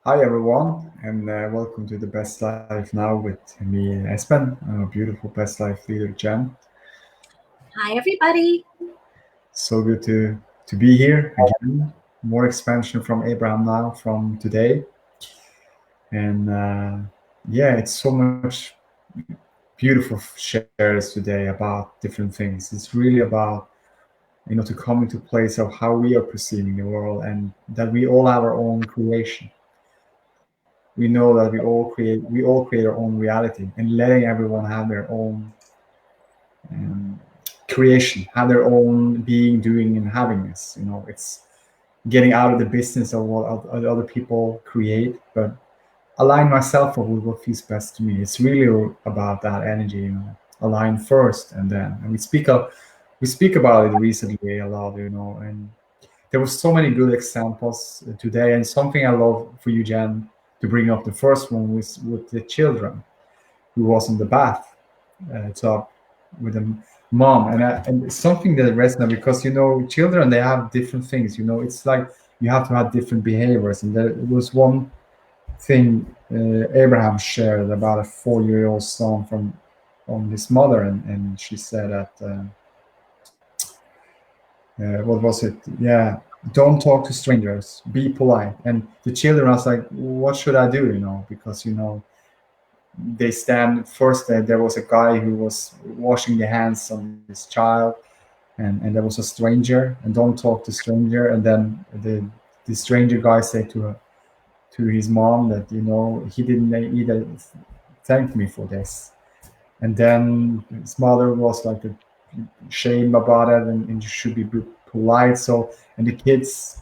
Hi everyone, and welcome to the Best Life now with me, Espen, beautiful Best Life leader, Jen. Hi, everybody. So good to be here again. More expansion from Abraham now from today, and yeah, it's so much beautiful shares today about different things. It's really about to come into place of how we are perceiving the world, and that we all have our own creation. We know that we all create our own reality, and letting everyone have their own um, creation, have their own being, doing, and having this. It's getting out of the business of what other people create, but align myself with what feels best to me. It's really about that energy, align first, and then. And we speak about it recently a lot, and there was so many good examples today, and something I love for you, Jen, to bring up. The first one was with the children who was in the bath tub with a mom, and it's something that resonates because children, they have different things. It's like you have to have different behaviors, and there was one thing Abraham shared about a 4-year-old son from his mother, and she said that what was it? Yeah, don't talk to strangers, be polite. And the children was like, what should I do? Because they stand first. There was a guy who was washing the hands of this child, and there was a stranger, and don't talk to stranger. And then the stranger guy said to his mom that he didn't either thank me for this. And then his mother was like a shame about it, and you should be polite. So, and the kids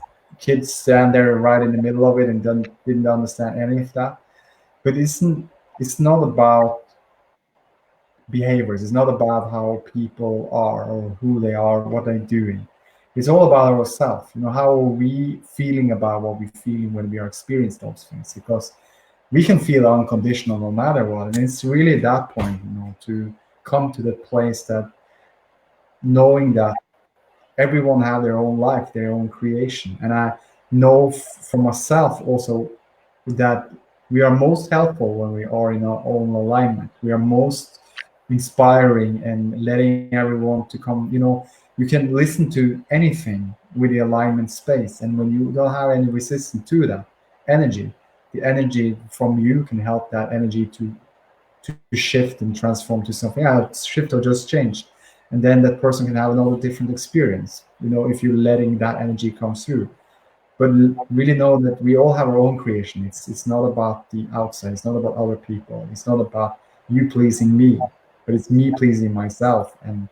stand there right in the middle of it and didn't understand any of that. But it's not about behaviors. It's not about how people are or who they are, what they're doing. It's all about ourselves. How are we feeling about what we're feeling when we are experiencing those things? Because we can feel unconditional no matter what. And it's really that point, to come to the place that knowing that everyone have their own life, their own creation. And I know for myself also that we are most helpful when we are in our own alignment. We are most inspiring and letting everyone to come. You can listen to anything with the alignment space. And when you don't have any resistance to that energy, the energy from you can help that energy to shift and transform to something else, shift or just change. And then that person can have another different experience, if you're letting that energy come through. But really know that we all have our own creation. It's not about the outside. It's not about other people. It's not about you pleasing me, but it's me pleasing myself, and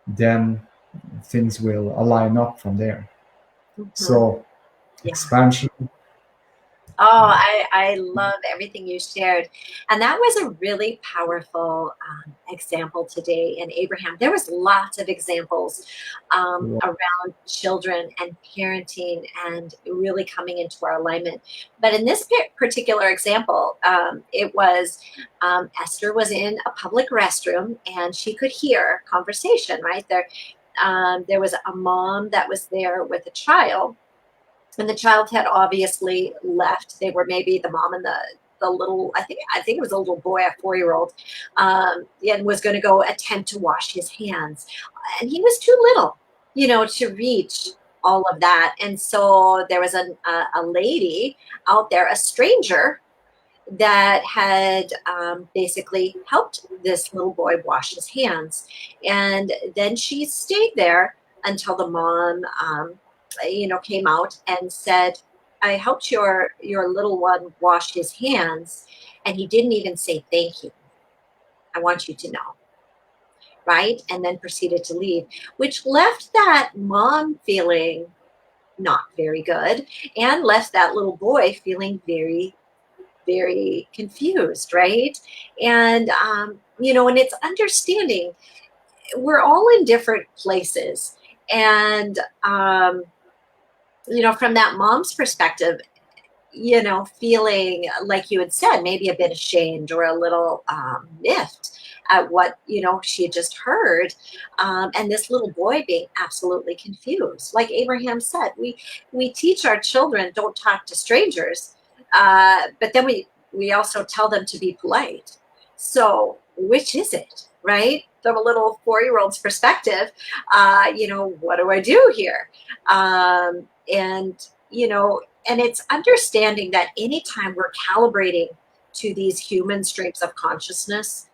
then things will align up from there. Mhm. So Yeah. expansion. Oh, I love everything you shared. And that was a really powerful example today in Abraham. There was lots of examples around children and parenting and really coming into our alignment. But in this particular example, it was Esther was in a public restroom and she could hear conversation right there. There was a mom that was there with a child, and the child had obviously left. They were maybe the mom and the little, I think it was a little boy, a 4-year-old, and was going to go attempt to wash his hands, and he was too little, to reach all of that. And so there was a lady out there, a stranger, that had basically helped this little boy wash his hands. And then she stayed there until the mom, came out and said, I helped your little one wash his hands, and he didn't even say thank you. I want you to know. Right. And then proceeded to leave, which left that mom feeling not very good and left that little boy feeling very, very confused, right? And and it's understanding we're all in different places. And from that mom's perspective, feeling like you had said, maybe a bit ashamed or a little miffed at what she had just heard, and this little boy being absolutely confused. Like Abraham said, we teach our children don't talk to strangers, But then we also tell them to be polite. So which is it, right? From a little 4-year-old's perspective, what do I do here? And, and it's understanding that anytime we're calibrating to these human streams of consciousness,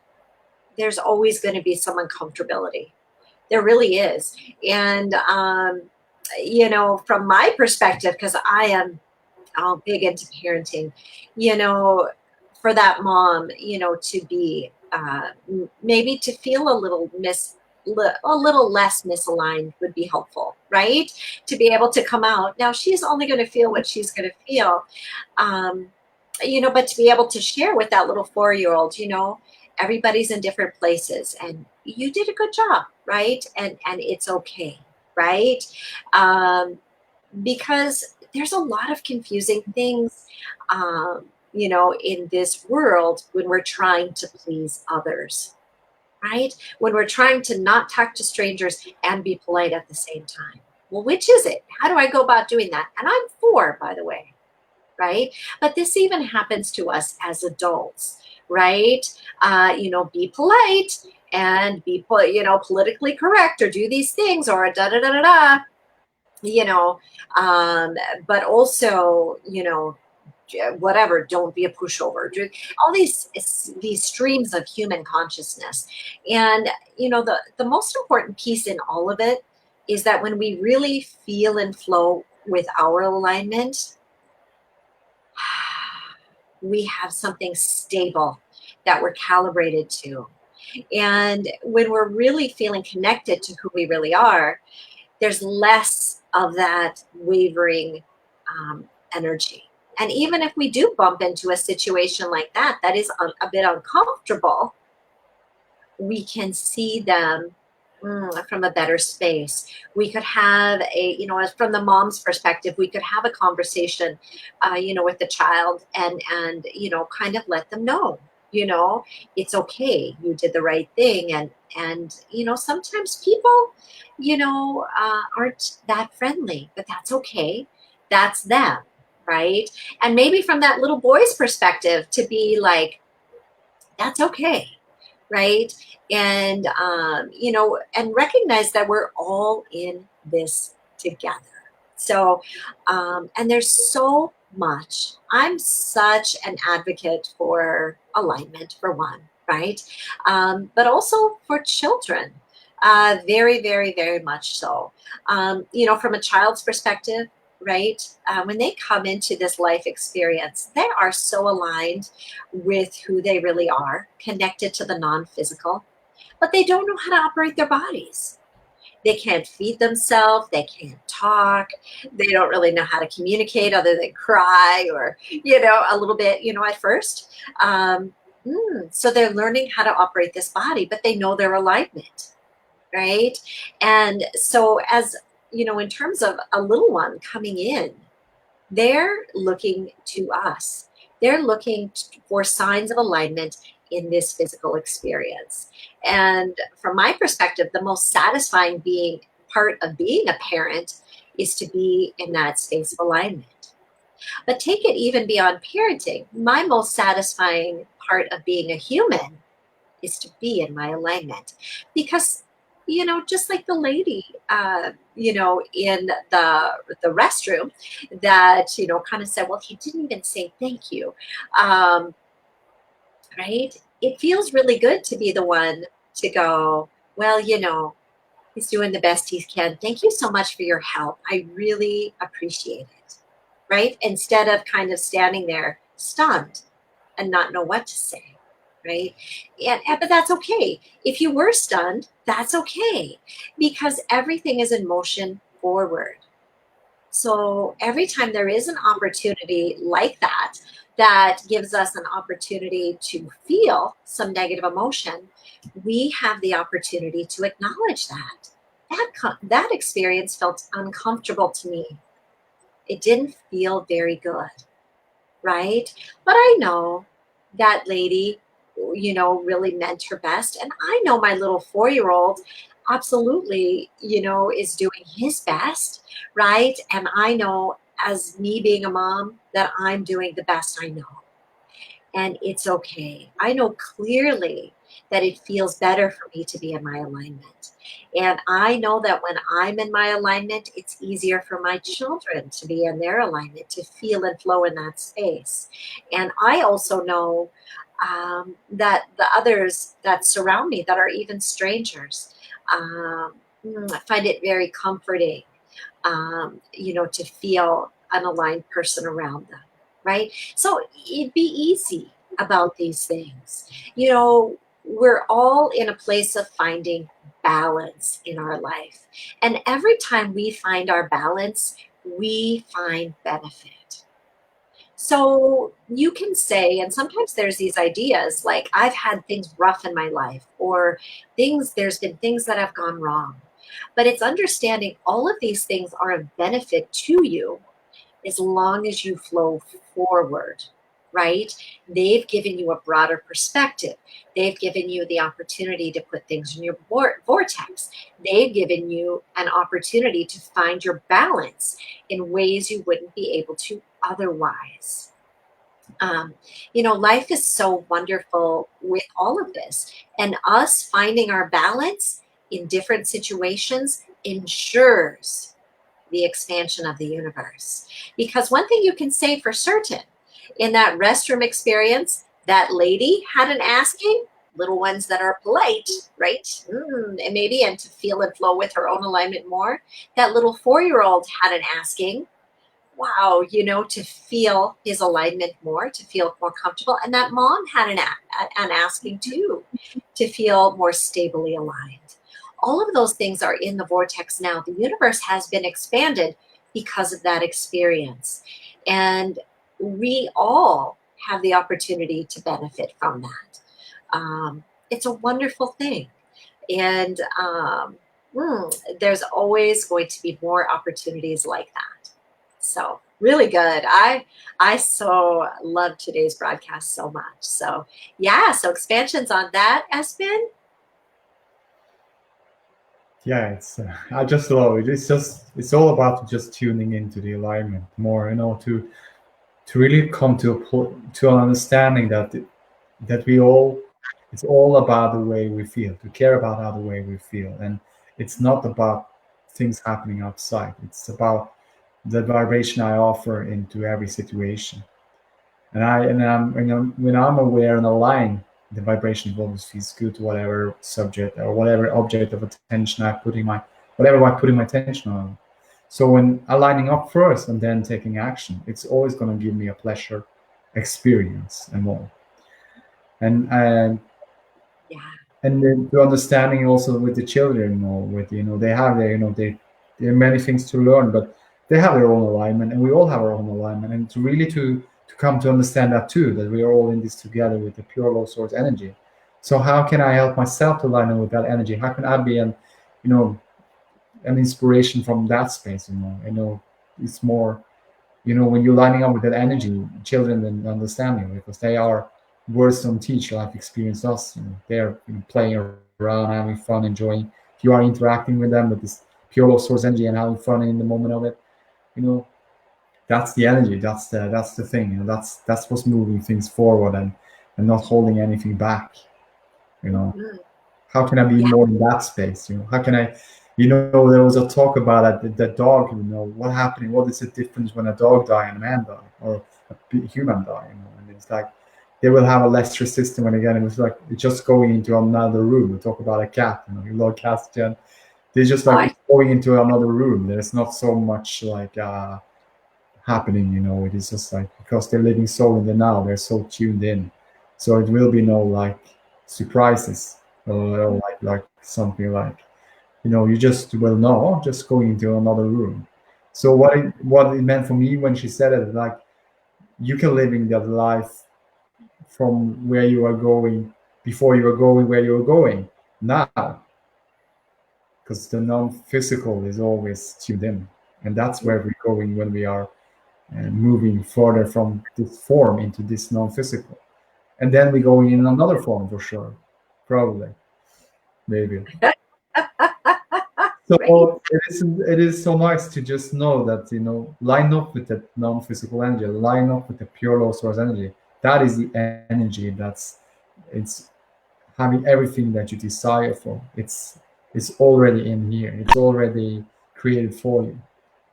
there's always going to be some uncomfortability. There really is. And, from my perspective, because I am all big into parenting, you know, for that mom, to be maybe to feel a little less misaligned would be helpful, right? To be able to come out. Now she's only going to feel what she's going to feel, um, but to be able to share with that little 4-year-old, everybody's in different places, and you did a good job, right? And it's okay, right? Um, because there's a lot of confusing things, in this world when we're trying to please others, right? When we're trying to not talk to strangers and be polite at the same time. Well, which is it? How do I go about doing that? And I'm 4, by the way, right? But this even happens to us as adults, right? Be polite and be, politically correct, or do these things, or da da da da da, you know, um, but also, whatever, don't be a pushover. All these streams of human consciousness. And, the most important piece in all of it is that when we really feel and flow with our alignment, we have something stable that we're calibrated to. And when we're really feeling connected to who we really are, there's less of that wavering energy. And even if we do bump into a situation like that is a bit uncomfortable, we can see them from a better space. We could have as from the mom's perspective, we could have a conversation, with the child, and kind of let them know, it's okay. You did the right thing, and sometimes people, aren't that friendly, but that's okay. That's them, right? And maybe from that little boy's perspective, to be like, that's okay, right? And and recognize that we're all in this together. So and there's so much. I'm such an advocate for alignment, for one, right? But also for children, very, very, very much so. From a child's perspective, right? When they come into this life experience, they are so aligned with who they really are, connected to the non-physical, but they don't know how to operate their bodies. They can't feed themselves, they can't talk, they don't really know how to communicate other than cry, or, a little bit, at first. Um, so they're learning how to operate this body, but they know their alignment, right? And so, as in terms of a little one coming in, they're looking to us. They're looking for signs of alignment in this physical experience. And from my perspective, the most satisfying part of being a parent is to be in that space of alignment. But take it even beyond parenting. My most satisfying part of being a human is to be in my alignment, because just like the lady in the restroom, that kind of said, well, he didn't even say thank you, um, right? It feels really good to be the one to go, well, he's doing the best he can, thank you so much for your help, I really appreciate it, right? Instead of kind of standing there stunned and not know what to say, right? But that's okay. If you were stunned, that's okay, because everything is in motion forward. So every time there is an opportunity like that gives us an opportunity to feel some negative emotion, we have the opportunity to acknowledge that. That experience felt uncomfortable to me. It didn't feel very good, right? But I know that lady, really meant her best. And I know my little 4-year-old absolutely, is doing his best, right? And I know as me being a mom, that I'm doing the best I know. And it's okay. I know clearly that it feels better for me to be in my alignment. And I know that when I'm in my alignment, it's easier for my children to be in their alignment, to feel and flow in that space. And I also know that the others that surround me, that are even strangers, um, find it very comforting, to feel an aligned person around them, right? So it'd be easy about these things. We're all in a place of finding balance in our life. And every time we find our balance, we find benefit. So you can say, and sometimes there's these ideas like, I've had things rough in my life, or there's been things that have gone wrong. But it's understanding all of these things are of benefit to you as long as you flow forward, right? They've given you a broader perspective. They've given you the opportunity to put things in your vortex. They've given you an opportunity to find your balance in ways you wouldn't be able to otherwise. Life is so wonderful with all of this, and us finding our balance in different situations ensures the expansion of the universe. Because one thing you can say for certain, in that restroom experience, that lady had an asking, little ones that are polite, right? And maybe, and to feel and flow with her own alignment more. That little 4-year-old had an asking, wow, to feel his alignment more, to feel more comfortable. And that mom had an asking too, to feel more stably aligned. All of those things are in the vortex now. The universe has been expanded because of that experience. And we all have the opportunity to benefit from that. It's a wonderful thing. And there's always going to be more opportunities like that. So really good. I so love today's broadcast so much. So yeah, so expansions on that, Espen? Yeah, it's I just love it. It's all about just tuning into the alignment more, to really come to an understanding that we all, it's all about the way we feel, to care about how the way we feel. And it's not about things happening outside. It's about the vibration I offer into every situation. When I'm aware and aligned, the vibration always feels good to whatever subject or whatever object of attention I put my attention on. So when aligning up first and then taking action, it's always going to give me a pleasure experience and more. And Yeah. and then the understanding also with the children, with they have their, there are many things to learn, but they have their own alignment, and we all have our own alignment. And to really to come to understand that too, that we are all in this together with the pure low source energy. So how can I help myself to line up with that energy? How can I be you know an inspiration from that space? It's more, when you're lining up with that energy, children then understand you, because they are words don't teach, life experience us. They're playing around, having fun, enjoying. If you are interacting with them with this pure love source energy and having fun in the moment of it, you know, that's the energy. That's the thing. That's what's moving things forward, and not holding anything back. You know, Mhm. how can I be Yeah. more in that space? How can I, there was a talk about it, the dog, what happening, what is the difference when a dog die and a man die, or a human die, and it's like they will have a less resistance. When again, it was like it's just going into another room. We talk about a cat, you love cats, Jen. They're just like I, it's going into another room. There's not so much like happening, it is just like, because they're living so in the now, they're so tuned in. So it will be no like surprises, or like something like, you just will know, oh, just going into another room. So what it meant for me when she said it, like, you can living that life from where you are going, before you are going where you are going now, because the non-physical is always tuned in, and that's where we're going when we are moving further from this form into this non-physical, and then we're going in another form for sure, probably, maybe. right? So it is so nice to just know that, line up with the non-physical energy, line up with the pure law source energy. That is the energy it's having everything that you desire for. It's already in here. It's already created for you.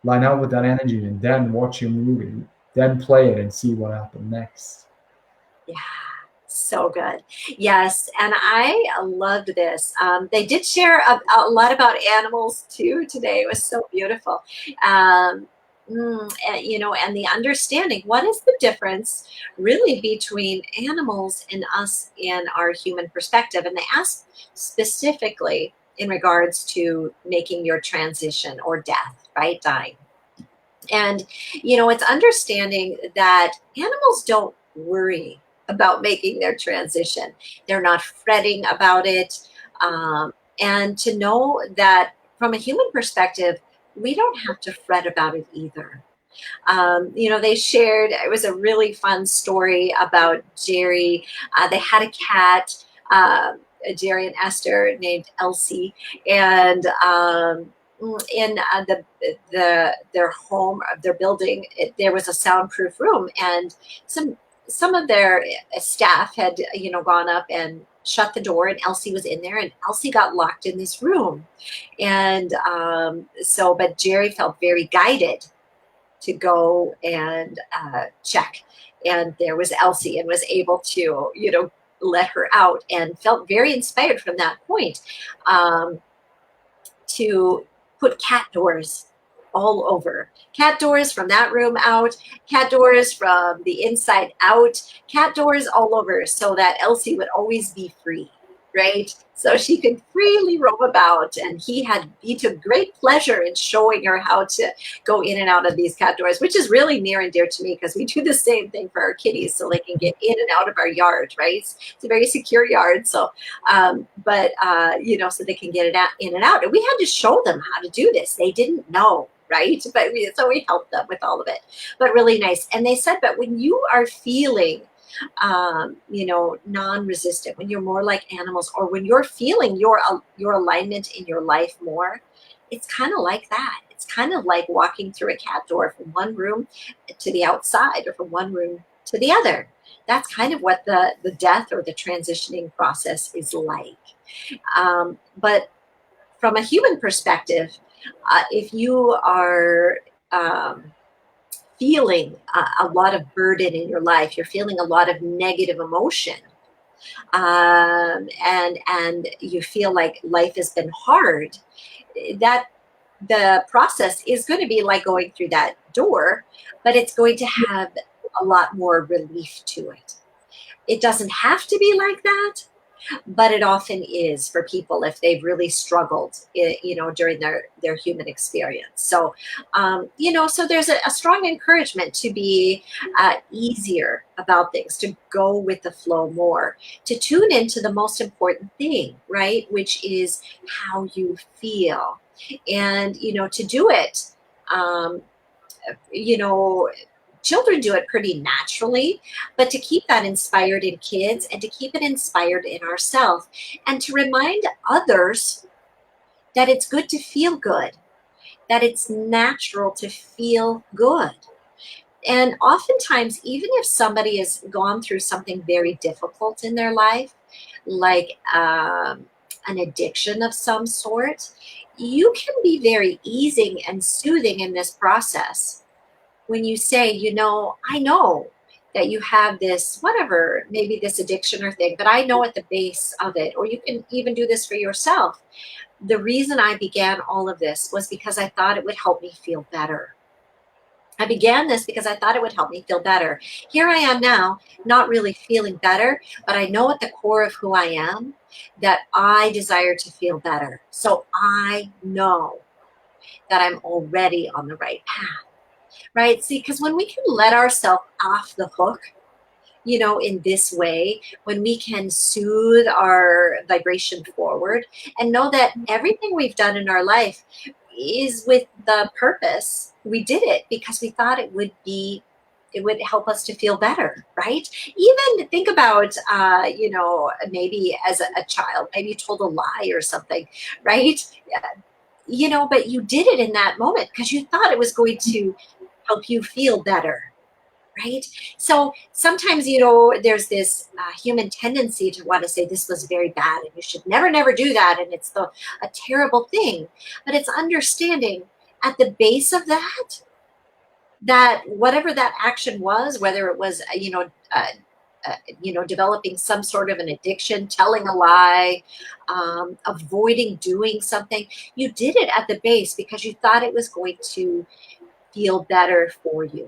Line up with that energy and then watch your movie, then play it and see what happens next. Yeah, so good. Yes, and I loved this. They did share a lot about animals too today. It was so beautiful. Um, and the understanding what is the difference really between animals and us in our human perspective. And they asked specifically in regards to making your transition or death, right? Dying. And, it's understanding that animals don't worry about making their transition. They're not fretting about it. And to know that from a human perspective, we don't have to fret about it either. They shared, it was a really fun story about Jerry. They had a cat, Jerry and Esther, named Elsie. And in their home, their building, there was a soundproof room, and some of their staff had gone up and shut the door, and Elsie was in there, and Elsie got locked in this room. And but Jerry felt very guided to go and check. And there was Elsie, and was able to, let her out, and felt very inspired from that point to put cat doors all over. Cat doors from that room out, cat doors from the inside out, cat doors all over, so that Elsie would always be free, right? So she could freely roam about, and he took great pleasure in showing her how to go in and out of these cat doors, which is really near and dear to me, because we do the same thing for our kitties so they can get in and out of our yard, right? It's a very secure yard. So so they can get it out, in and out. And we had to show them how to do this. They didn't know, right? So we helped them with all of it. But really nice. And they said, but when you are feeling, non-resistant, when you're more like animals, or when you're feeling your alignment in your life more, it's kind of like that. It's kind of like walking through a cat door from one room to the outside, or from one room to the other. That's kind of what the death or the transitioning process is like. But from a human perspective, if you are feeling a lot of burden in your life, you're feeling a lot of negative emotion, and you feel like life has been hard, that the process is going to be like going through that door, but it's going to have a lot more relief to it. It doesn't have to be like that, but it often is for people if they've really struggled, during their human experience. So, so there's a strong encouragement to be easier about things, to go with the flow more, to tune into the most important thing, right? Which is how you feel. And, to do it, um, you know, children do it pretty naturally, but to keep that inspired in kids, and to keep it inspired in ourselves, and to remind others that it's good to feel good, that it's natural to feel good. And oftentimes, even if somebody has gone through something very difficult in their life, like an addiction of some sort, you can be very easing and soothing in this process when you say, I know that you have this, whatever, maybe this addiction or thing, but I know at the base of it, or you can even do this for yourself. The reason I began all of this was because I thought it would help me feel better. I began this because I thought it would help me feel better. Here I am now, not really feeling better, but I know at the core of who I am that I desire to feel better. So I know that I'm already on the right path. Right? See, because when we can let ourselves off the hook, in this way, when we can soothe our vibration forward and know that everything we've done in our life is with the purpose, we did it because we thought it would help us to feel better, right? Even think about, maybe as a child, maybe you told a lie or something, right? but you did it in that moment because you thought it was going to help you feel better. Right. So sometimes, there's this human tendency to want to say this was very bad and you should never, never do that. And it's a terrible thing. But it's understanding at the base of that whatever that action was, whether it was, developing some sort of an addiction, telling a lie, avoiding doing something, you did it at the base because you thought it was going to feel better for you.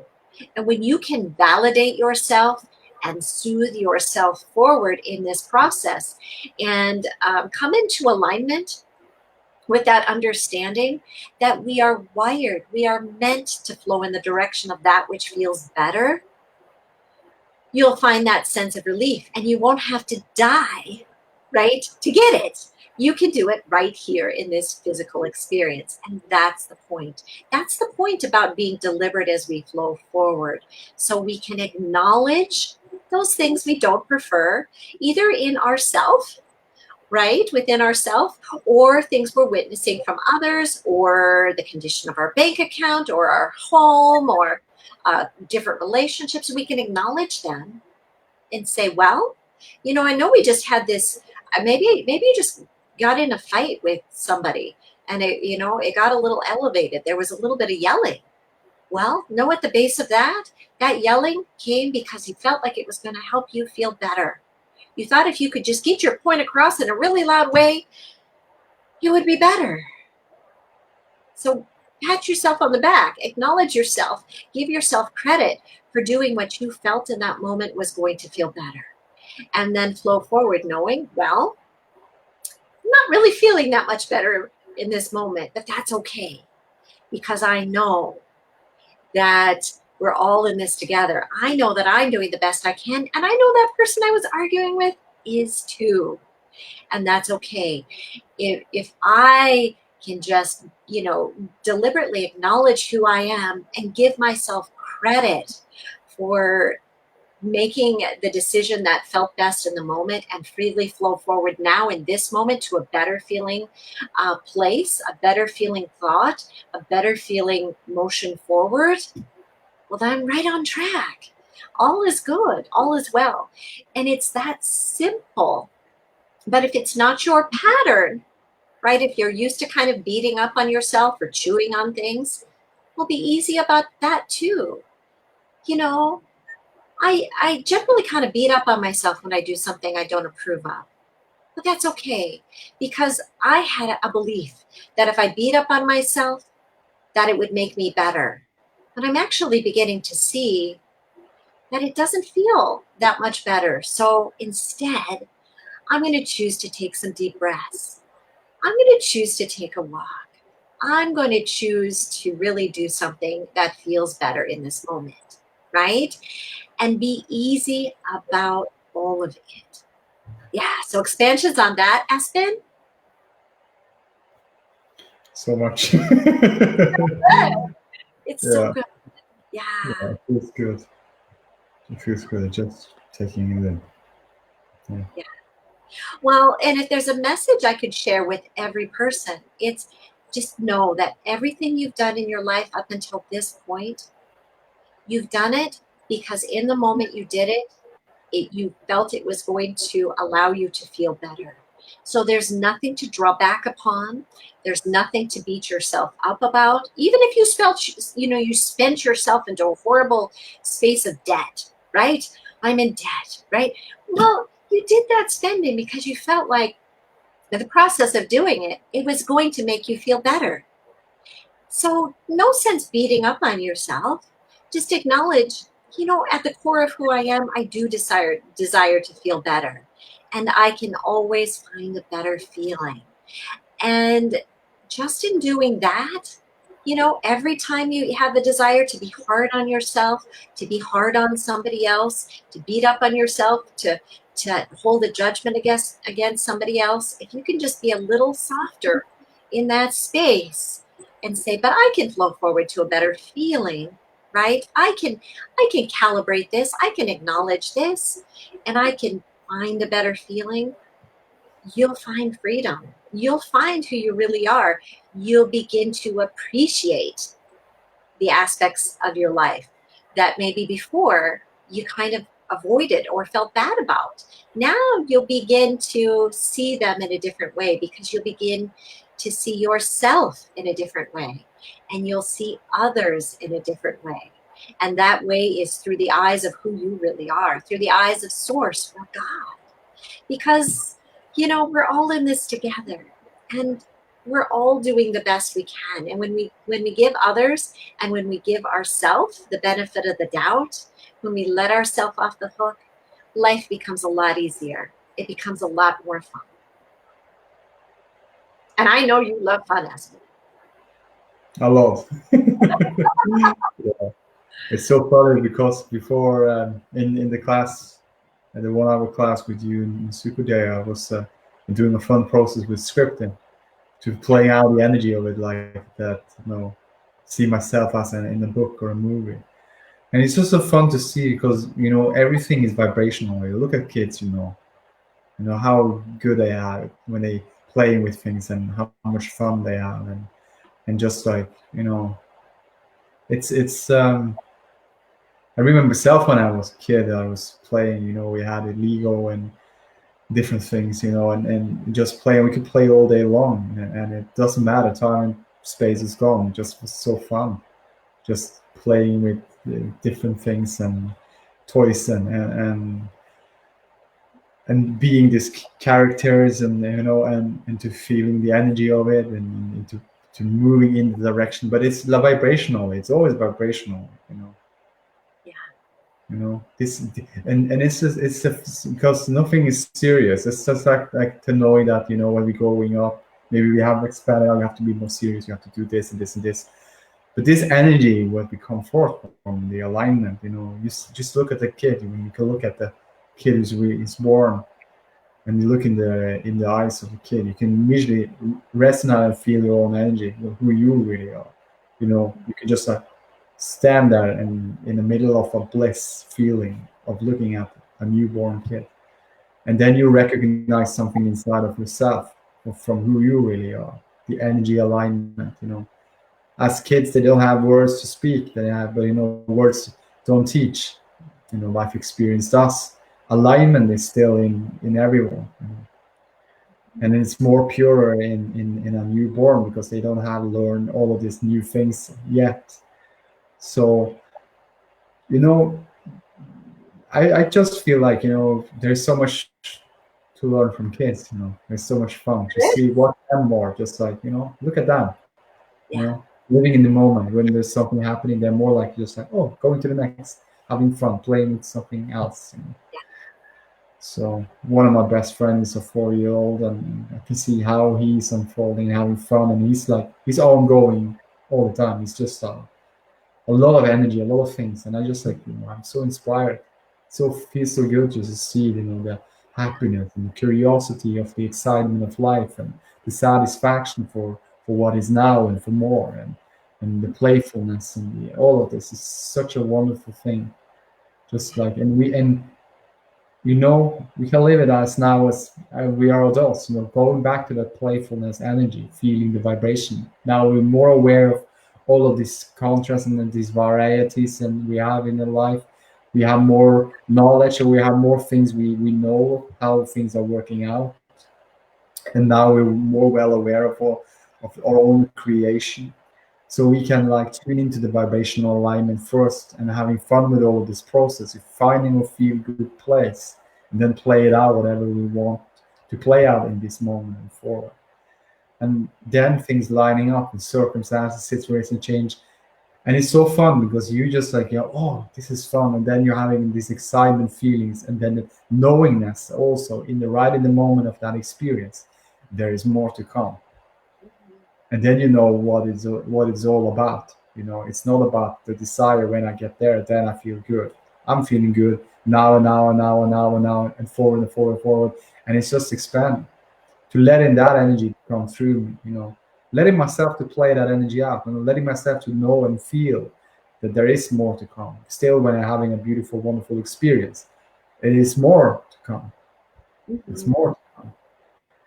And when you can validate yourself and soothe yourself forward in this process and come into alignment with that understanding that we are wired, we are meant to flow in the direction of that which feels better, you'll find that sense of relief and you won't have to die, right, to get it. You can do it right here in this physical experience. And that's the point. That's the point about being deliberate as we flow forward. So we can acknowledge those things we don't prefer, either in ourself, right, within ourself, or things we're witnessing from others, or the condition of our bank account, or our home, or different relationships. We can acknowledge them and say, well, I know we just had this, maybe you just got in a fight with somebody and it got a little elevated. There was a little bit of yelling. Well, know at the base of that yelling came because you felt like it was going to help you feel better. You thought if you could just get your point across in a really loud way, you would be better. So pat yourself on the back, acknowledge yourself, give yourself credit for doing what you felt in that moment was going to feel better. And then flow forward knowing, well, I'm not really feeling that much better in this moment, but that's okay because I know that we're all in this together. I know that I'm doing the best I can, and I know that person I was arguing with is too, and that's okay. If I can just, deliberately acknowledge who I am and give myself credit for making the decision that felt best in the moment and freely flow forward now in this moment to a better feeling place, a better feeling thought, a better feeling motion forward, well, then I'm right on track. All is good, all is well. And it's that simple. But if it's not your pattern, right, if you're used to kind of beating up on yourself or chewing on things, well, be easy about that too. I generally kind of beat up on myself when I do something I don't approve of. But that's okay because I had a belief that if I beat up on myself, that it would make me better. But I'm actually beginning to see that it doesn't feel that much better. So instead, I'm going to choose to take some deep breaths. I'm going to choose to take a walk. I'm going to choose to really do something that feels better in this moment, right? And be easy about all of it. Yeah, so expansions on that, Espen? So much. It's so Yeah, good. Yeah. yeah, it feels good. It feels good. Just taking it in. Yeah. Yeah. Well, and if there's a message I could share with every person, it's just know that everything you've done in your life up until this point, you've done it because in the moment you did it, you felt it was going to allow you to feel better. So there's nothing to draw back upon. There's nothing to beat yourself up about. Even if you you spent yourself into a horrible space of debt, right? I'm in debt, right? Well, you did that spending because you felt like the process of doing it, it was going to make you feel better. So no sense beating up on yourself. Just acknowledge, at the core of who I am, I do desire to feel better. And I can always find a better feeling. And just in doing that, every time you have the desire to be hard on yourself, to be hard on somebody else, to beat up on yourself, to hold a judgment against somebody else, if you can just be a little softer in that space and say, but I can flow forward to a better feeling, right? I can calibrate this, I can acknowledge this, and I can find a better feeling. You'll find freedom. You'll find who you really are. you'll begin to appreciate the aspects of your life that maybe before you kind of avoided or felt bad about. Now you'll begin to see them in a different way, because you'll begin to see yourself in a different way, and you'll see others in a different way. And that way is through the eyes of who you really are, through the eyes of Source or God. Because, we're all in this together, and we're all doing the best we can. And when we give others and when we give ourselves the benefit of the doubt, when we let ourselves off the hook, life becomes a lot easier. It becomes a lot more fun. And I know you love fun, Espen. I love. Yeah. It's so funny because before in the class, the 1 hour class with you in Sukude, I was doing a fun process with scripting to play out the energy of it, like that, see myself as in a book or a movie. And it's just so fun to see because, everything is vibrational. You look at kids, how good they are when they play with things and how much fun they have. And just like, it's I remember myself when I was a kid, I was playing, we had a Lego and different things, and just playing. We could play all day long, and it doesn't matter. Time and space is gone. It just was so fun, just playing with different things and toys and being these characters and to feeling the energy of it and to moving in the direction. But it's vibrational. It's always vibrational. Yeah. This and it's because nothing is serious. It's just like to know that when we're growing up, maybe we have expanded. We have to be more serious. You have to do this and this and this. But this energy, what we come forth from the alignment, just look at the kid. When you can look at the kid is born, and you look in the eyes of the kid, you can immediately resonate and feel your own energy, who you really are. You can just stand there and in the middle of a bliss feeling of looking at a newborn kid, and then you recognize something inside of yourself from who you really are, the energy alignment. As kids, they don't have words to speak, but words don't teach. Life experience does. Alignment is still in everyone, and it's more purer in a newborn because they don't have learned all of these new things yet. So you know I just feel like there's so much to learn from kids. There's so much fun to see what them more, just like look at them, Yeah. living in the moment. When there's something happening, they're more like just like, oh, going to the next, having fun, playing with something else. So one of my best friends is a 4 year old, and I can see how he's unfolding, having fun, and he's ongoing all the time. He's just a lot of energy, a lot of things, and I just like I'm so inspired. So feels so good just to see the happiness and the curiosity of the excitement of life and the satisfaction for what is now and for more and the playfulness and all of this is such a wonderful thing. Just like we can live it as now as we are adults. Going back to that playfulness, energy, feeling the vibration. Now we're more aware of all of these contrasts and these varieties, and we have in the life. We have more knowledge, and we have more things we know how things are working out, and now we're more well aware of our own creation. So we can like tune into the vibrational alignment first and having fun with all of this process, finding a feel good place, and then play it out whatever we want to play out in this moment and forward. And then things lining up and circumstances, situation change. And it's so fun because you just like, oh, this is fun. And then you're having these excitement feelings and then the knowingness also right in the moment of that experience, there is more to come. And then what it's all about. It's not about the desire. When I get there, then I feel good. I'm feeling good now and now and now and now and now and forward and forward and forward, and it's just expanding to letting that energy come through me. Letting myself to play that energy out, and letting myself to know and feel that there is more to come. Still, when I'm having a beautiful, wonderful experience, it is more to come. It's more to come.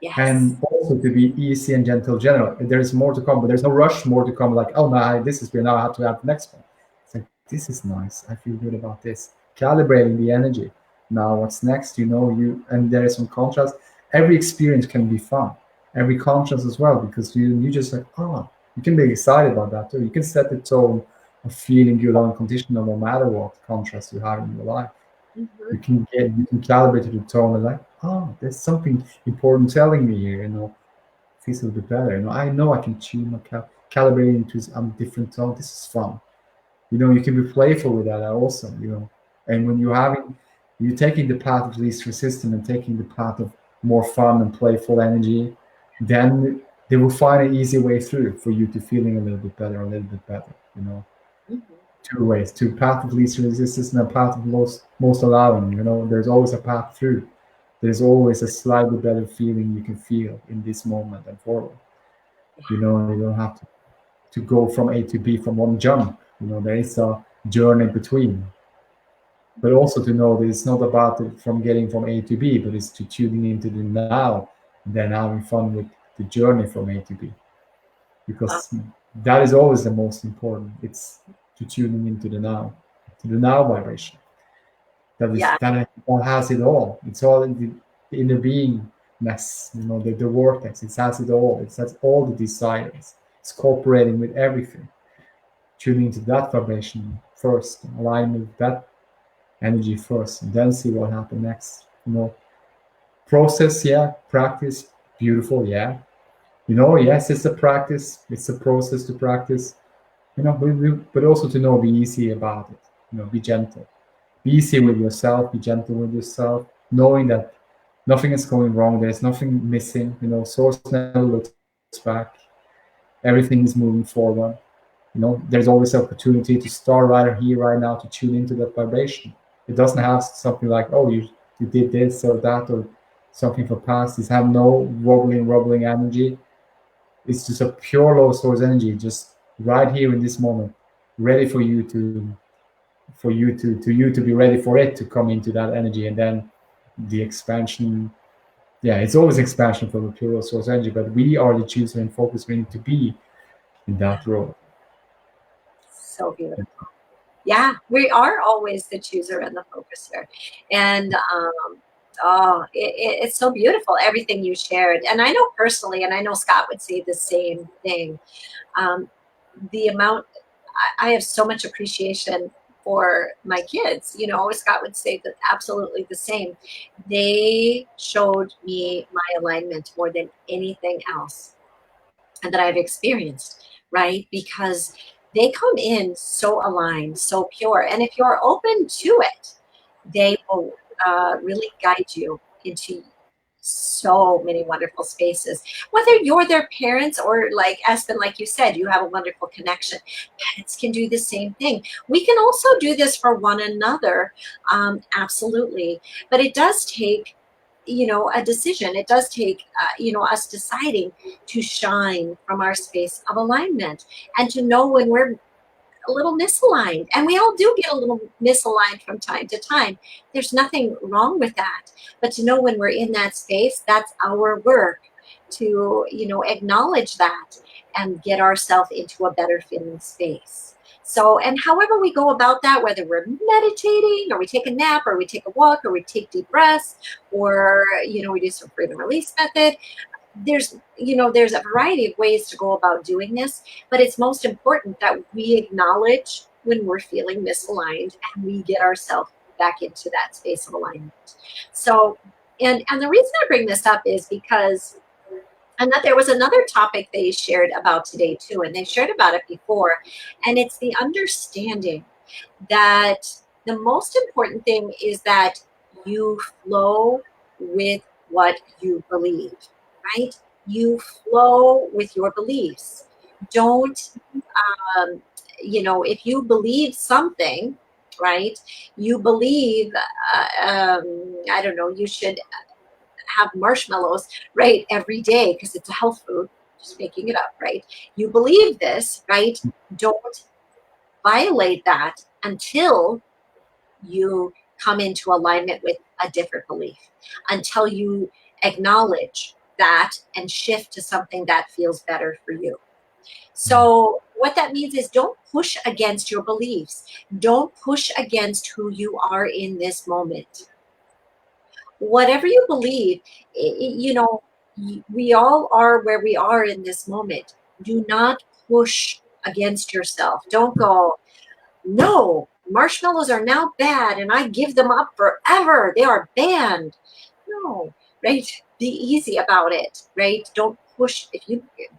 Yes. and also to be easy and gentle general. There's more to come, but there's no rush, more to come. Like, oh, no, this is good. Now I have to have the next one. It's like, this is nice. I feel good about this. Calibrating the energy. Now, what's next? And there is some contrast. Every experience can be fun. Every contrast as well, because you just like, oh, you can be excited about that too. You can set the tone of feeling good unconditional no matter what contrast you have in your life. Hmm. You can calibrate to the tone and like, oh, there's something important telling me here, feels a little bit better. I know I can tune my calibrate into some different tone. This is fun. You can be playful with that also, And when you're taking the path of least resistance and taking the path of more fun and playful energy, then they will find an easy way through for you to feeling a little bit better, a little bit better. Hmm. Two ways, two path of least resistance and a path of most allowing. There's always a path through. There's always a slightly better feeling you can feel in this moment and forward. You don't have to go from A to B from one jump. There is a journey between. But also to know that it's not about from getting from A to B, but it's to tuning into the now, and then having fun with the journey from A to B. Uh, Because that is always the most important. It's to tuning into the now, to the now vibration. yeah. That has it all. It's all in the beingness, the vortex. It has it all. It has all the desires. It's cooperating with everything. Tuning into that vibration first, align with that energy first, and then see what happens next. Process, yeah, practice, beautiful, yeah. Yes, it's a practice. It's a process to practice. But also to know, be easy about it. Be gentle. Be easy with yourself. Be gentle with yourself, knowing that nothing is going wrong. There's nothing missing. Source never looks back. Everything is moving forward. There's always opportunity to start right here, right now, to tune into that vibration. It doesn't have something like, oh, you did this or that or something for past. It's have no wobbling energy. It's just a pure low source energy, just right here in this moment, ready for you to be ready for it to come into that energy, and then the expansion. Yeah, it's always expansion from the pure low source energy, but we are the chooser and focus. We need to be in that role. So beautiful. Yeah, we are always the chooser and the focuser. And oh, it's so beautiful, everything you shared. And I know personally, and I know Scott would say the same thing. Um, the amount, I have so much appreciation for my kids. Scott would say that absolutely the same. They showed me my alignment more than anything else and that I've experienced, right? Because they come in so aligned, so pure. And if you're open to it, they will really guide you into so many wonderful spaces. Whether you're their parents or, like Espen, like you said, you have a wonderful connection. Pets can do the same thing. We can also do this for one another, absolutely. But it does take a decision. It does take us deciding to shine from our space of alignment and to know when we're a little misaligned. And we all do get a little misaligned from time to time. There's nothing wrong with that. But to know when we're in that space, that's our work to acknowledge that and get ourselves into a better feeling space. So, and however we go about that, whether we're meditating or we take a nap or we take a walk or we take deep breaths or we do some freedom release method, there's a variety of ways to go about doing this, but it's most important that we acknowledge when we're feeling misaligned and we get ourselves back into that space of alignment. So, and the reason I bring this up is because, and that there was another topic they shared about today too, and they shared about it before, and it's the understanding that the most important thing is that you flow with what you believe, right? You flow with your beliefs. Don't, um, if you believe something, right? You believe, I don't know, you should have marshmallows, right, every day because it's a health food. Just making it up, right? You believe this, right? Don't violate that until you come into alignment with a different belief, until you acknowledge that and shift to something that feels better for you. So what that means is don't push against your beliefs. Don't push against who you are in this moment. Whatever you believe, we all are where we are in this moment. Do not push against yourself. Don't go, no, marshmallows are now bad and I give them up forever. They are banned. No, right? Be easy about it, right? Don't push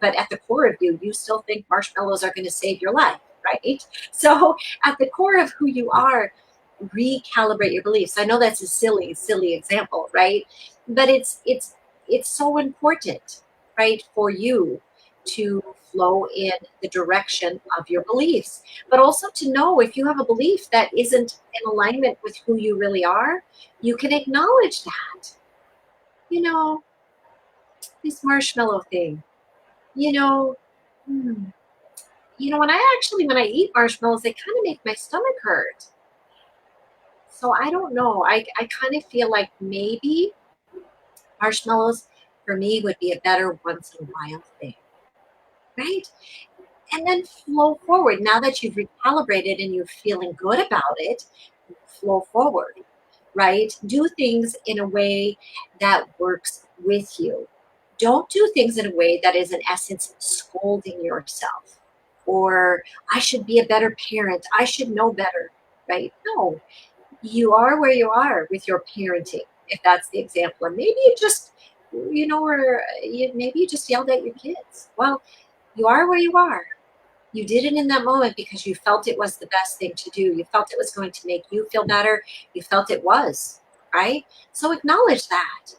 but at the core of you, you still think marshmallows are going to save your life, right? So at the core of who you are, recalibrate your beliefs. I know that's a silly example, right? But it's so important, right, for you to flow in the direction of your beliefs, but also to know if you have a belief that isn't in alignment with who you really are, you can acknowledge that. You know, this marshmallow thing, you know, hmm, when I eat marshmallows, they kind of make my stomach hurt. So I don't know. I kind of feel like maybe marshmallows for me would be a better once in a while thing, right? And then flow forward. Now that you've recalibrated and you're feeling good about it, flow forward, right? Do things in a way that works with you. Don't do things in a way that is, in essence, scolding yourself or I should be a better parent. I should know better, right? No, you are where you are with your parenting, if that's the example. And maybe you just, maybe you just yelled at your kids. Well, you are where you are. You did it in that moment because you felt it was the best thing to do. You felt it was going to make you feel better. You felt it was, right? So acknowledge that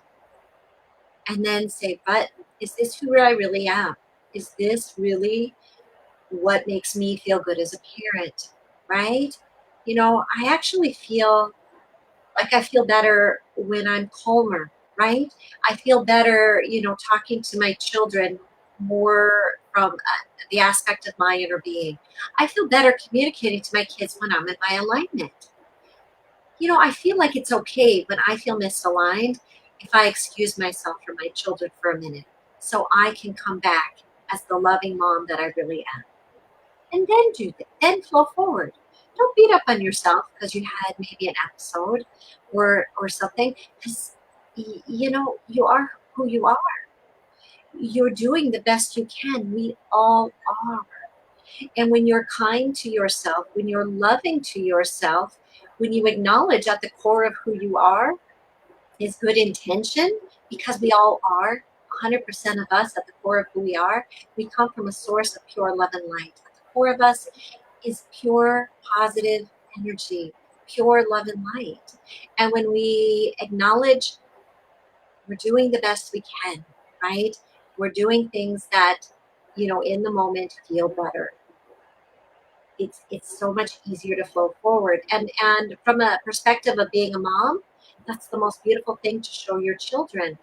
and then say, but is this who I really am? Is this really what makes me feel good as a parent, right? I actually feel like I feel better when I'm calmer, right? I feel better, talking to my children more from the aspect of my inner being. I feel better communicating to my kids when I'm in my alignment. I feel like it's okay when I feel misaligned if I excuse myself from my children for a minute so I can come back as the loving mom that I really am. And then then flow forward. Don't beat up on yourself because you had maybe an episode or something, because you are who you are. You're doing the best you can. We all are. And when you're kind to yourself, when you're loving to yourself, when you acknowledge at the core of who you are is good intention, because we all are, 100% of us at the core of who we are, we come from a source of pure love and light. At the core of us is pure positive energy, pure love and light. And when we acknowledge we're doing the best we can, right? We're doing things that, in the moment feel better. It's so much easier to flow forward. And from a perspective of being a mom, that's the most beautiful thing to show your children.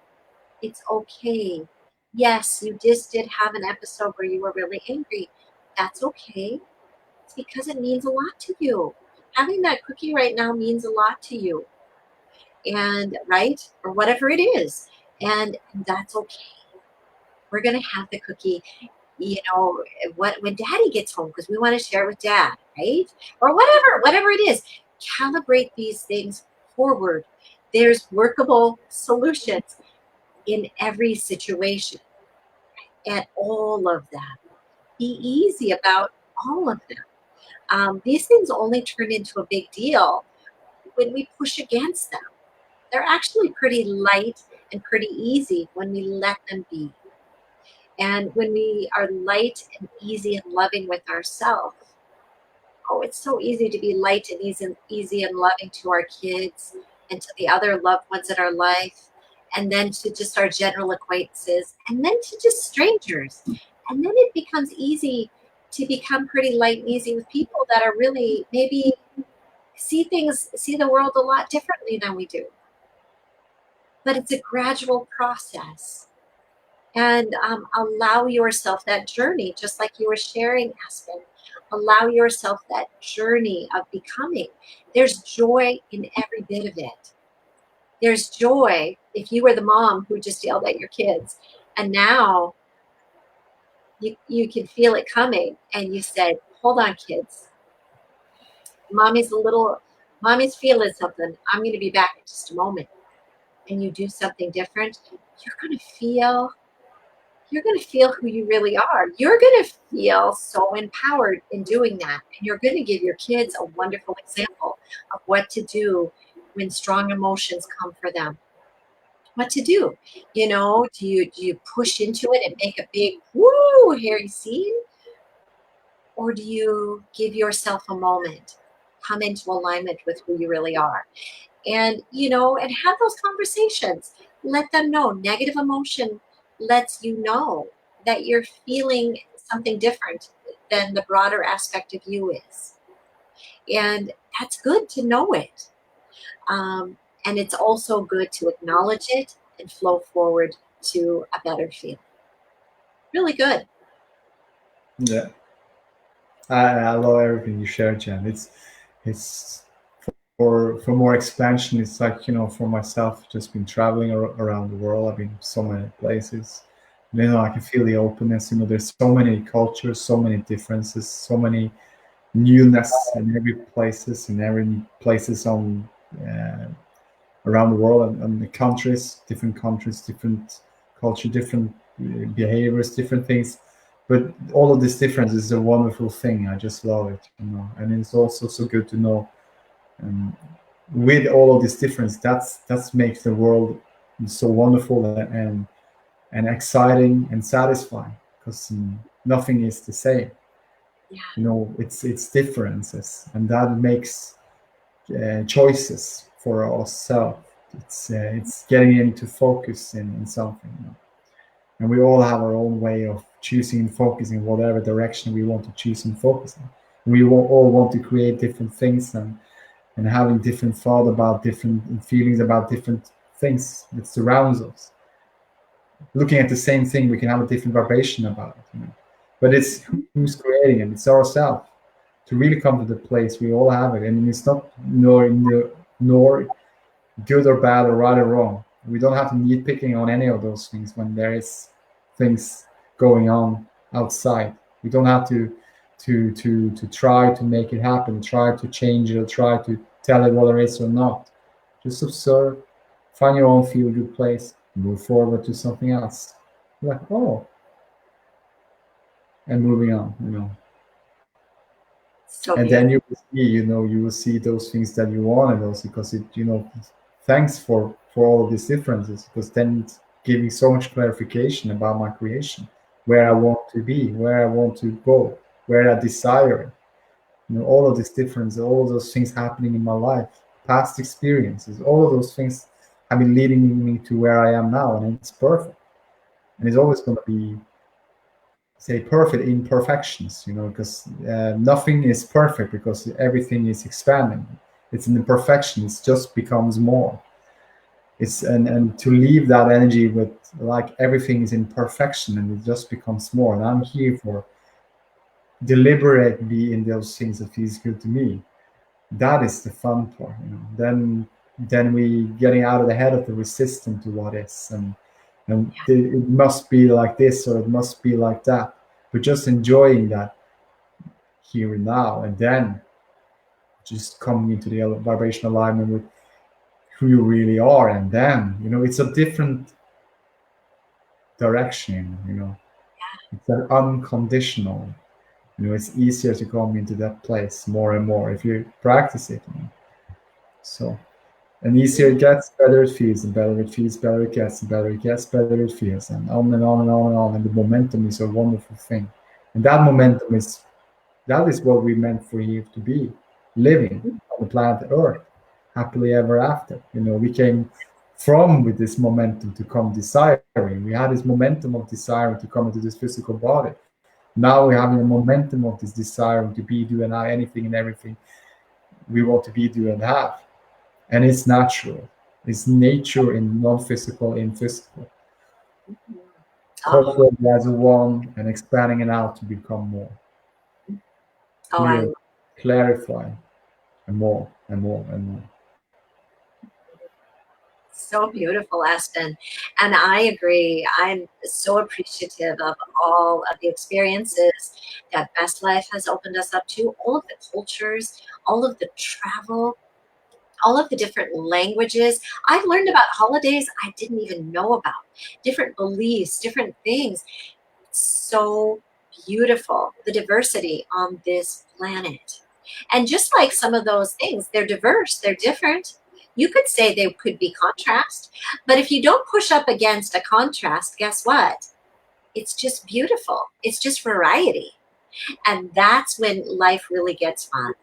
It's okay. Yes, you just did have an episode where you were really angry. That's okay. It's because it means a lot to you. Having that cookie right now means a lot to you. And right? Or whatever it is. And that's okay. We're gonna have the cookie, when daddy gets home, because we want to share it with dad, right? Or whatever it is. Calibrate these things forward. There's workable solutions in every situation, and all of them. Be easy about all of them. These things only turn into a big deal when we push against them. They're actually pretty light and pretty easy when we let them be. And when we are light and easy and loving with ourselves, oh, it's so easy to be light and easy and loving to our kids and to the other loved ones in our life, and then to just our general acquaintances, and then to just strangers. And then it becomes easy to become pretty light and easy with people that are really maybe see the world a lot differently than we do. But it's a gradual process. And allow yourself that journey, just like you were sharing, Espen. Allow yourself that journey of becoming. There's joy in every bit of it. There's joy if you were the mom who just yelled at your kids, and now you can feel it coming, and you said, hold on, kids, mommy's a little, mommy's feeling something. I'm going to be back in just a moment. And you do something different, you're going to feel, you're going to feel who you really are. You're going to feel so empowered in doing that. And you're going to give your kids a wonderful example of what to do when strong emotions come for them. What to do. Do you push into it and make a big woo hairy scene? Or do you give yourself a moment, come into alignment with who you really are? And have those conversations. Let them know. Negative emotion lets you know that you're feeling something different than the broader aspect of you is. And that's good to know it. Um, and it's also good to acknowledge it and flow forward to a better feeling. Really good. Yeah, I love everything you shared, Jen. It's for more expansion. It's like, for myself, just been traveling around the world. I've been to so many places. I can feel the openness. There's so many cultures, so many differences, so many newness in every places on uh, around the world, and the countries, different culture, different behaviors, different things. But all of this difference is a wonderful thing. I just love it. And it's also so good to know, um, with all of this difference, that's makes the world so wonderful and exciting and satisfying, because nothing is the same. Yeah. It's differences, and that makes choices for ourselves. It's getting into focus in something. And we all have our own way of choosing and focusing whatever direction we want to choose and focus on. We all want to create different things, and having different thought about different feelings about different things that surrounds us. Looking at the same thing, we can have a different vibration about it. But it's who's creating it. It's ourselves. To really come to the place we all have it, and it's not nor good or bad or right or wrong. We don't have to need picking on any of those things when there is things going on outside. We don't have to try to make it happen, try to change it, or try to tell it what it is or not. Just observe, find your own feel good place, move forward to something else. Like, oh, and moving on. So And then beautiful. you will see those things that you wanted also, because thanks for all of these differences, because then it's giving so much clarification about my creation, where I want to be, where I want to go, where I desire. All of this difference, all of those things happening in my life, past experiences, all of those things have been leading me to where I am now, and it's perfect. And it's always going to be, say, perfect imperfections, because nothing is perfect, because everything is expanding. It's an imperfection. It just becomes more. And to leave that energy with, like, everything is in perfection and it just becomes more. And I'm here for deliberately in those things that feels good to me. That is the fun part. Then we getting out of the head of the resistance to what is, and it must be like this or it must be like that, but just enjoying that here and now, and then just coming into the vibration alignment with who you really are, and then it's a different direction. It's an unconditional. It's easier to come into that place more and more if you practice it. So, and easier it gets, better it feels, and better it feels, better it gets, and better it gets, better it feels, and on and on and on and on. And the momentum is a wonderful thing. And that is what we meant for here to be, living on the planet Earth, happily ever after. We came from with this momentum to come desiring. We had this momentum of desiring to come into this physical body. Now we're having a momentum of this desiring to be, do, and have anything and everything we want to be, do, and have. And it's natural. It's nature in non-physical, in physical. Oh, Co-creating as a one and expanding it out to become more oh, I clear, clarify, and more and more and more. So beautiful, Espen. And I agree. I'm so appreciative of all of the experiences that Best Life has opened us up to, all of the cultures, all of the travel, all of the different languages. I've learned about holidays I didn't even know about, different beliefs, different things. So beautiful, the diversity on this planet. And just like some of those things, they're diverse, they're different. You could say they could be contrast, but if you don't push up against a contrast, guess what? It's just beautiful. It's just variety. And that's when life really gets fun.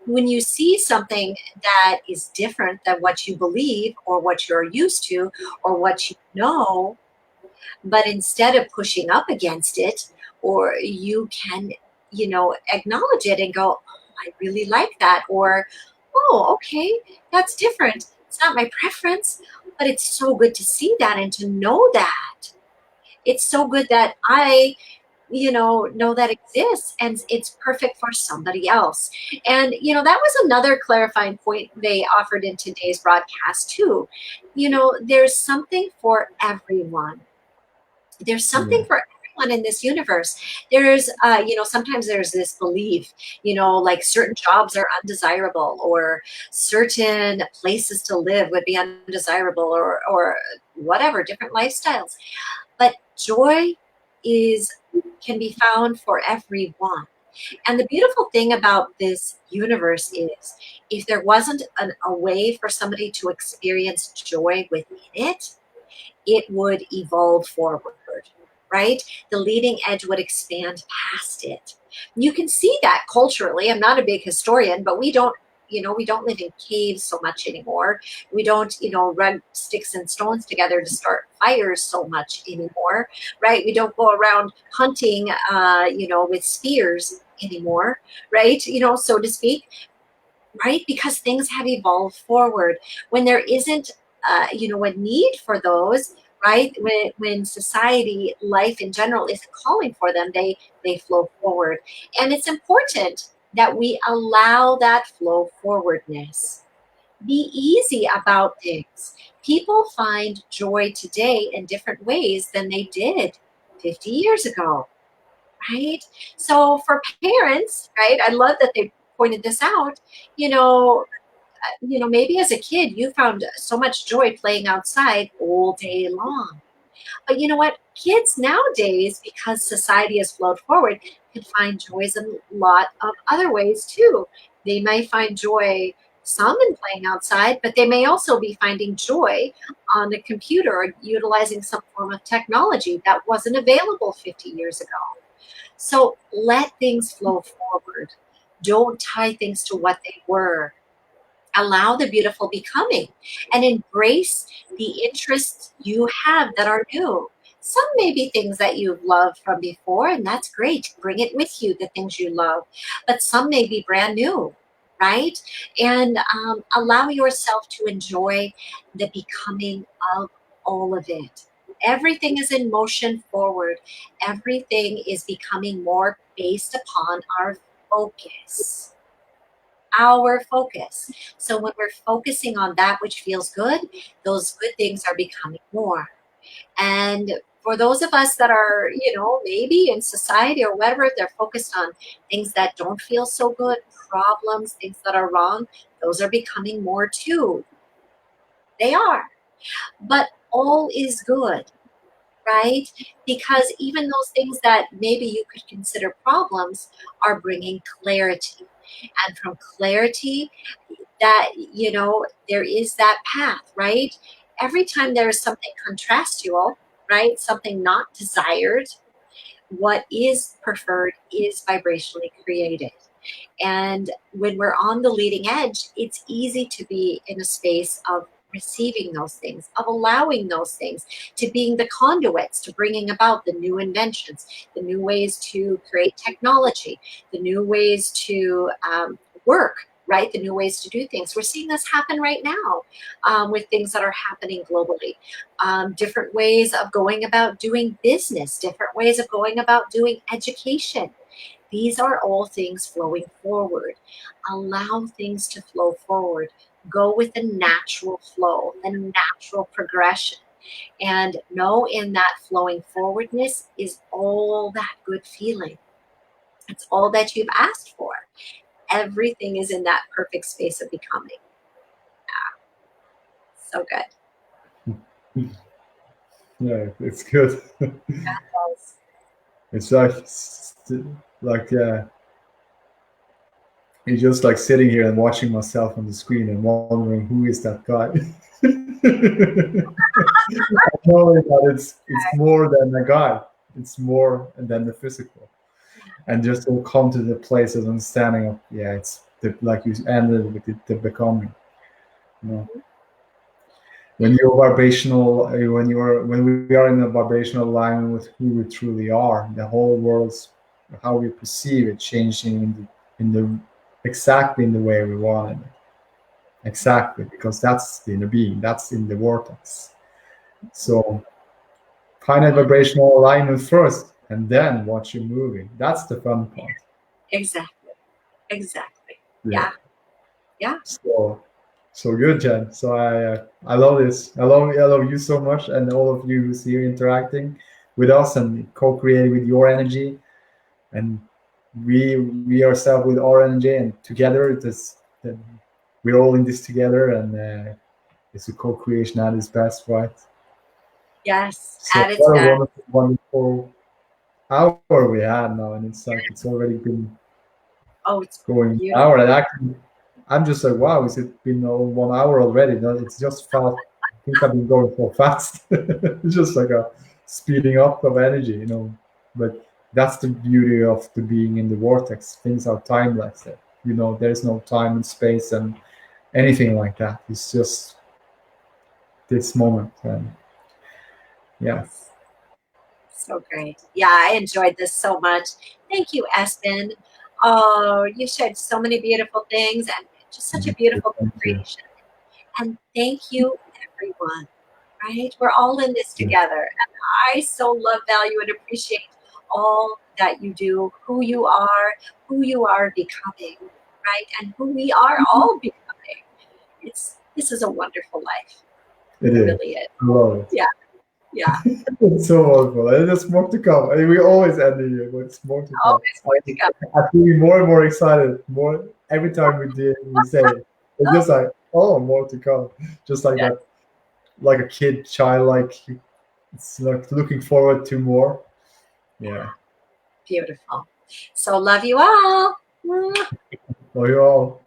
When you see something that is different than what you believe or what you're used to or what you know, but instead of pushing up against it, or you can, acknowledge it and go, oh, I really like that, or oh, okay, that's different, it's not my preference, but it's so good to see that and to know that. It's so good that I know that exists and it's perfect for somebody else. And that was another clarifying point they offered in today's broadcast too. There's something for everyone. There's Yeah. something for everyone in this universe. There's sometimes there's this belief, like certain jobs are undesirable, or certain places to live would be undesirable, or whatever, different lifestyles. But joy is can be found for everyone. And the beautiful thing about this universe is, if there wasn't a way for somebody to experience joy within it, it would evolve forward, right? The leading edge would expand past it. You can see that culturally. I'm not a big historian, but we don't live in caves so much anymore. We don't, rub sticks and stones together to start fires so much anymore, right? We don't go around hunting, with spears anymore, right? So to speak, right? Because things have evolved forward. When there isn't, a need for those, right? When society, life in general, isn't calling for them, they flow forward, and it's important that we allow that flow forwardness. Be easy about things. People find joy today in different ways than they did 50 years ago, right? So for parents, right, I love that they pointed this out. You know, maybe as a kid you found so much joy playing outside all day long. But you know what? Kids nowadays, because society has flowed forward, can find joys in a lot of other ways too. They may find joy some in playing outside, but they may also be finding joy on a computer or utilizing some form of technology that wasn't available 50 years ago. So let things flow forward. Don't tie things to what they were. Allow the beautiful becoming and embrace the interests you have that are new. Some may be things that you've loved from before, and that's great. Bring it with you, the things you love. But some may be brand new, right? And allow yourself to enjoy the becoming of all of it. Everything is in motion forward, everything is becoming more based upon our focus. Our focus. So when we're focusing on that which feels good, those good things are becoming more. And for those of us that are, maybe in society or whatever, they're focused on things that don't feel so good, problems, things that are wrong, those are becoming more too. They are. But all is good, right? Because even those things that maybe you could consider problems are bringing clarity. And from clarity, that there is that path, right? Every time there is something contrastual, right, something not desired, what is preferred is vibrationally created. And when we're on the leading edge, it's easy to be in a space of receiving those things, of allowing those things, to being the conduits to bringing about the new inventions, the new ways to create technology, the new ways to work, right? The new ways to do things. We're seeing this happen right now with things that are happening globally. Different ways of going about doing business, different ways of going about doing education. These are all things flowing forward. Allow things to flow forward. Go with the natural flow, the natural progression. And know in that flowing forwardness is all that good feeling. It's all that you've asked for. Everything is in that perfect space of becoming. So good. Yeah, it's good. Yes. It's like it's just like sitting here and watching myself on the screen and wondering who is that guy. Knowing that it's more than a guy. It's more than the physical. And just will come to the place of understanding of it's like you ended with the becoming. You know, when you're vibrational, when we are in a vibrational alignment with who we truly are, the whole world's how we perceive it changing in the exactly in the way we want it. Exactly, because that's the inner being, that's in the vortex. So find a vibrational alignment first, and then watch you moving. That's the fun part. Exactly. Exactly. Yeah. Yeah. Yeah. So good, Jen. So I love this. I love you so much, and all of you who's here interacting with us and co-creating with your energy, and we ourselves with our energy, and together we're all in this together, and it's a co-creation at its best, right? Yes. So At its what a best. wonderful, wonderful hour we had now, and it's like it's already been Oh, it's going an beautiful. hour, and actually I'm just like, wow, is it been 1 hour already? No, it's just felt. Things have been going so fast. It's just like a speeding up of energy. But that's the beauty of the being in the vortex. Things are timeless. There's no time and space and anything like that. It's just this moment. And yeah, Yes. So great. Yeah, I enjoyed this so much. Thank you, Espen. Oh, you shared so many beautiful things and just such a beautiful thank you. creation. And thank you, everyone. Right? We're all in this Yeah, together. And I so love, value, and appreciate all that you do, who you are becoming, right? And who we are all becoming. This is a wonderful life. it It is. really is. I love it. Yeah, yeah. It's so wonderful. And there's more to come. I mean, we always end the year, but it's more to come. Always more to come. I feel more and more excited. More every time we say it. It's just like, oh, more to come. Just like Yes, that, like a kid, child, like it's like looking forward to more. Yeah. beautiful. So love you all. Mwah. Love you all.